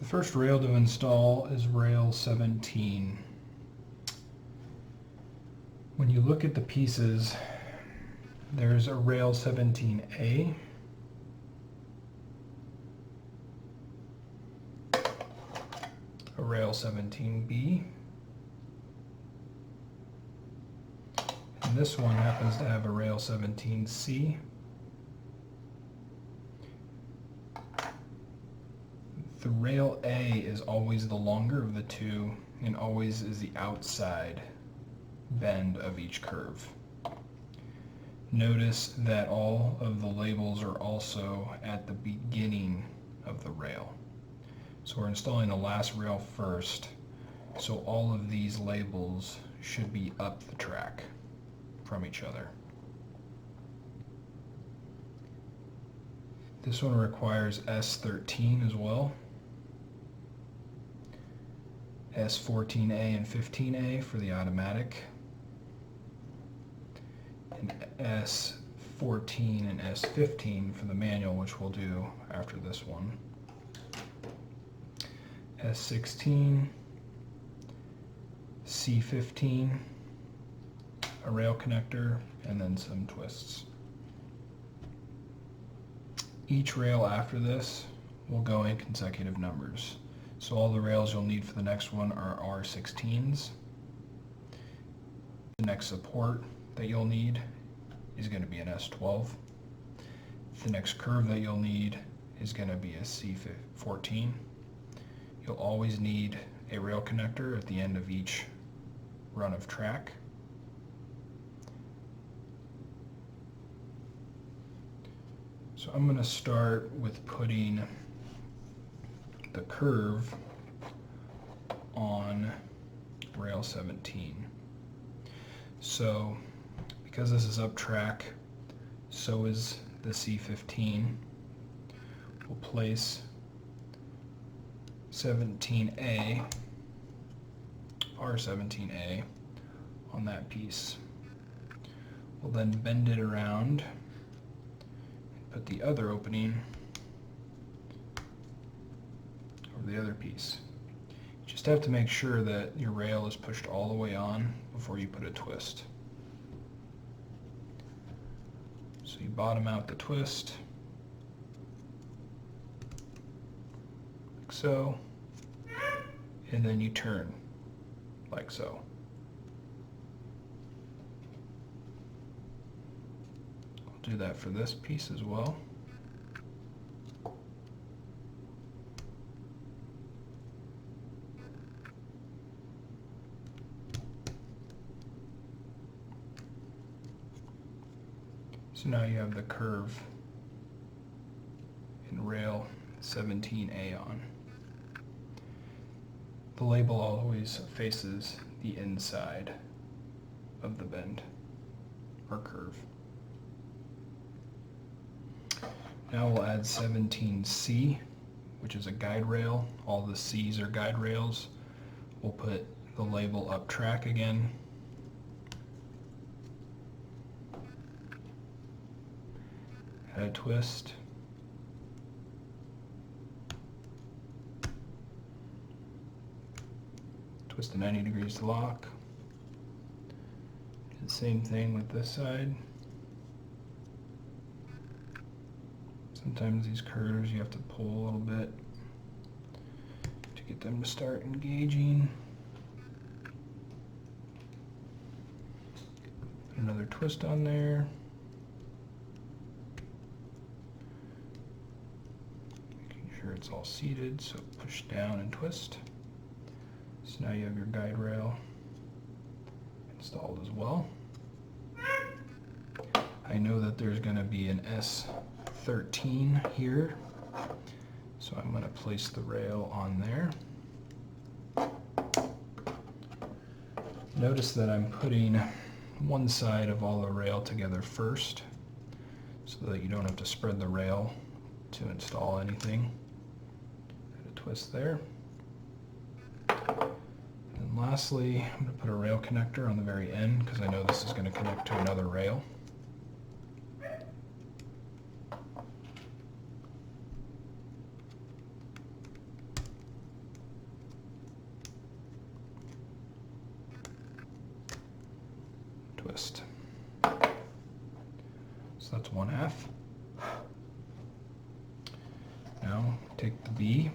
The first rail to install is rail 17. When you look at the pieces, there's a rail 17A, a rail 17B, and this one happens to have a rail 17C. The rail A is always the longer of the two and always is the outside bend of each curve. Notice that all of the labels are also at the beginning of the rail. So we're installing the last rail first, so all of these labels should be up the track from each other. This one requires S13 as well. S14A and 15A for the automatic, and S14 and S15 for the manual, which we'll do after this one. S16, C15, a rail connector, and then some twists. Each rail after this will go in consecutive numbers. So all the rails you'll need for the next one are R16s. The next support that you'll need is going to be an S12. The next curve that you'll need is going to be a C14. You'll always need a rail connector at the end of each run of track. So I'm going to start with putting the curve on rail 17. So because this is up track, so is the C15. We'll place 17A, R17A, on that piece. We'll then bend it around and put the other opening over the other piece. You just have to make sure that your rail is pushed all the way on before you put a twist. So you bottom out the twist, like so, and then you turn, like so. I'll do that for this piece as well. So now you have the curve in rail 17A on. The label always faces the inside of the bend or curve. Now we'll add 17C, which is a guide rail. All the C's are guide rails. We'll put the label up track again. Add a twist. Twist to 90 degrees to lock. Do the same thing with this side. Sometimes these curves you have to pull a little bit to get them to start engaging. Put another twist on there. It's all seated, so push down and twist. So now you have your guide rail installed as well. I know that there's going to be an S13 here, so I'm going to place the rail on there. Notice that I'm putting one side of all the rail together first, so that you don't have to spread the rail to install anything. Twist there. And lastly, I'm going to put a rail connector on the very end because I know this is going to connect to another rail. now take the B,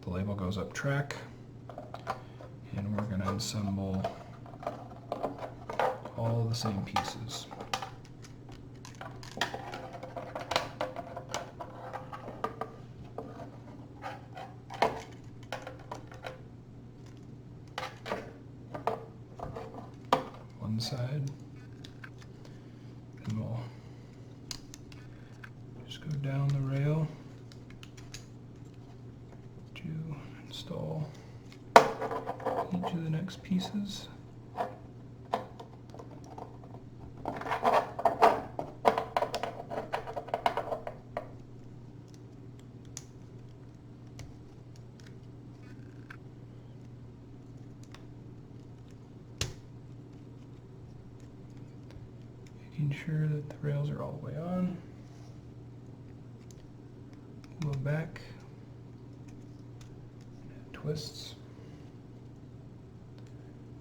the label goes up track, and we're going to assemble all the same pieces. One side, and we'll just go down the rail to install each of the next pieces. Making sure that the rails are all the way on. Go back, add twists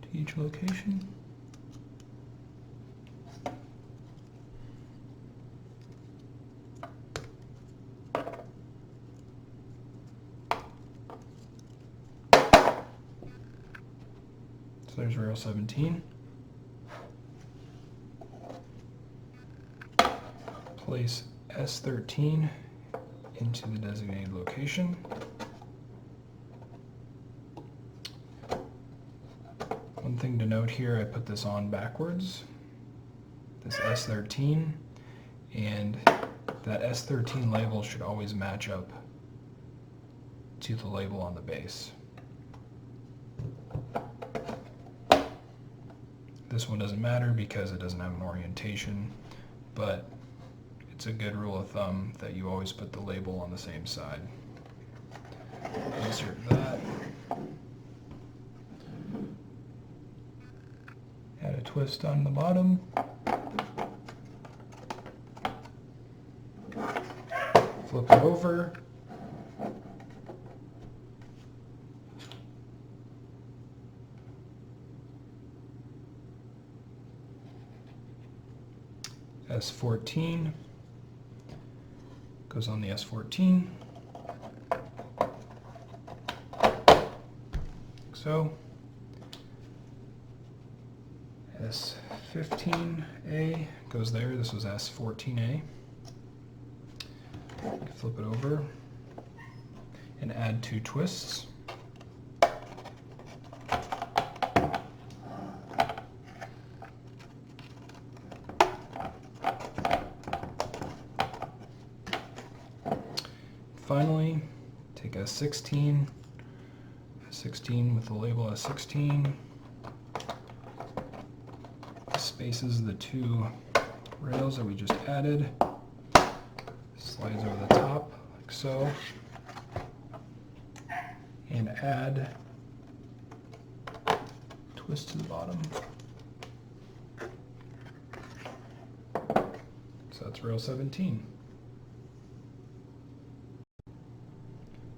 to each location. So there's rail 17. Place S13 into the designated location. One thing to note here, I put this on backwards, this S13, and that S13 label should always match up to the label on the base. This one doesn't matter because it doesn't have an orientation, but it's a good rule of thumb that you always put the label on the same side. Insert that. Add a twist on the bottom. Flip it over. S14 goes on the S14, like so. S15A goes there, this was S14A. Flip it over and add 2 twists. Finally, take S16 with the label S16, spaces the 2 rails that we just added, slides over the top like so, and add twist to the bottom. So that's rail 17.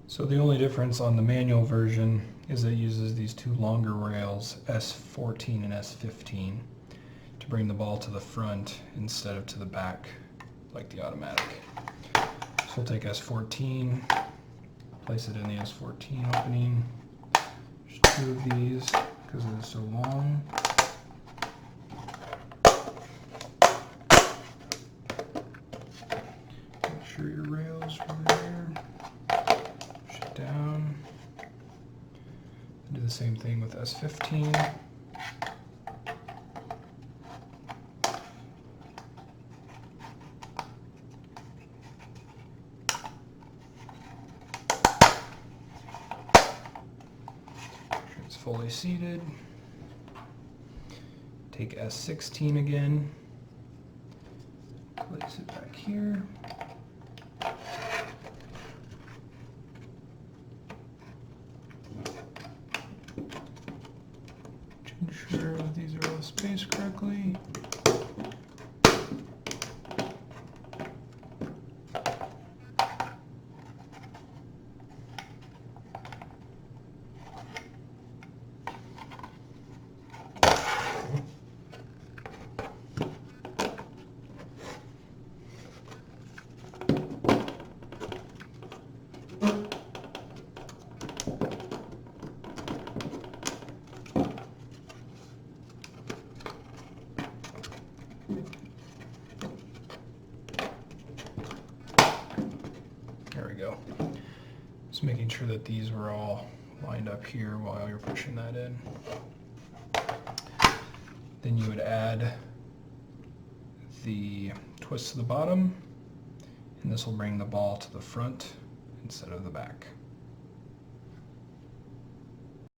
So the only difference on the manual version is it uses these 2 longer rails, S14 and S15, to bring the ball to the front instead of to the back like the automatic. So we'll take S14, place it in the S14 opening. There's 2 of these because it is so long. Make sure your rails are there. Down. Do the same thing with S15. It's fully seated. Take S16 again. Place it back here. Ensure that these are all spaced correctly. Just making sure that these were all lined up here while you're pushing that in. Then you would add the twist to the bottom, and this will bring the ball to the front instead of the back.